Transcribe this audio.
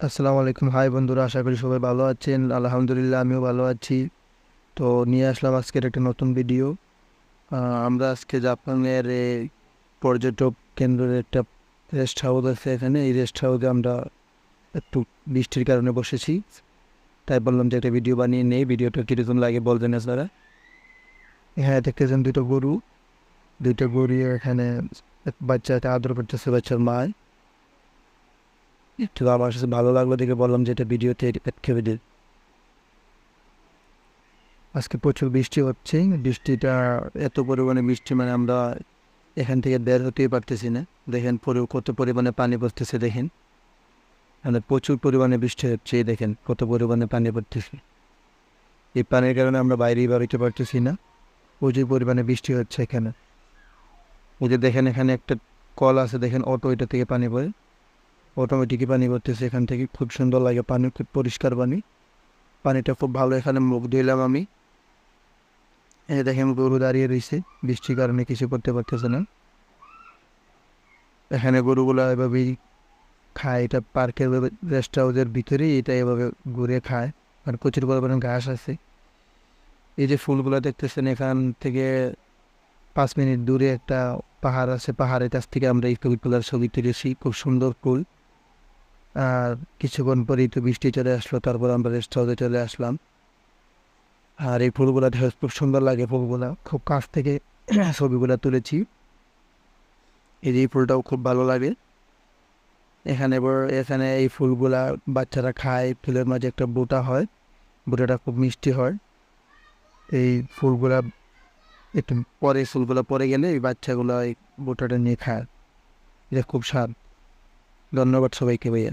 আসসালামু আলাইকুম। হাই বন্ধুরা, আশা করি সবাই ভালো আছেন। আলহামদুলিল্লাহ আমিও ভালো আছি। তো নিয়ে আসলাম আজকের একটা নতুন ভিডিও। আমরা আজকে জাপানের পর্যটক কেন্দ্রের একটা রেস্ট হাউস আছে এখানে। এই রেস্ট হাউসে আমরা একটু বৃষ্টির কারণে বসেছি, তাই বললাম যে একটা ভিডিও বানিয়ে নেই। ভিডিওটা কীরকম লাগে বলবেন আপনারা। এখানে দেখতেছেন দুইটা গরু এখানে এক বাচ্চাকে আদর করতেছে, বাচ্চার মা। একটু আমার কাছে ভালো লাগলো দেখে বললাম যে এটা ভিডিওতে খেয়ে দিই। আজকে প্রচুর বৃষ্টি হচ্ছে। বৃষ্টিটা এত পরিমাণে বৃষ্টি, মানে আমরা এখান থেকে বের হতেই পারতেছি না। দেখেন কত পরিমাণে পানি পড়তেছে, দেখেন মানে প্রচুর পরিমাণে বৃষ্টি হচ্ছে। এই দেখেন কত পরিমাণে পানি পড়তেছে। এই পানির কারণে আমরা বাইরেই বেরোতে পারতেছি না, প্রচুর পরিমাণে বৃষ্টি হচ্ছে এখানে। ওই যে দেখেন এখানে একটা কল আছে, দেখেন অটো, এটা থেকে পানি পড়ে, অটোমেটিকই পানি পড়তেছে এখান থেকে। খুব সুন্দর লাগে পানি, খুব পরিষ্কার পানি। পানিটা খুব ভালো। এখানে মুখ ধুইলাম আমি। এই দেখেন গরু দাঁড়িয়ে রয়েছে, বৃষ্টির কারণে কিছু করতে পারতেছে না। এখানে গরুগুলা এভাবেই খায়। এটা পার্কের রেস্ট হাউসের ভিতরেই এটা এভাবে ঘুরে খায়। আর প্রচুর পরিমাণে ঘাস আছে। এই যে ফুলগুলো দেখতেছেন, এখান থেকে 5 মিনিট দূরে একটা পাহাড় আছে, পাহাড়ের কাছ থেকে আমরা এই ফুলগুলার ছবি তুলেছি। খুব সুন্দর ফুল। আর কিছুক্ষণ পরেই তো বৃষ্টি চলে আসলো, তারপর আমরা রেস্ট হাউসে চলে আসলাম। আর এই ফুলগুলা দেখে খুব সুন্দর লাগে। ফুলগুলা খুব কাছ থেকে ছবিগুলা তুলেছি। এই যে এই ফুলটাও খুব ভালো লাগে। এখানে এই ফুলগুলা বাচ্চারা খায়। ফুলের মাঝে একটা বোটা হয়, বোটাটা খুব মিষ্টি হয়। এই ফুলগুলা একটু পরে, ফুলগুলা পরে গেলে এই বাচ্চাগুলো এই বোটাটা নিয়ে খায়। এটা খুব স্বাদ। ধন্যবাদ সবাইকে ভাইয়া।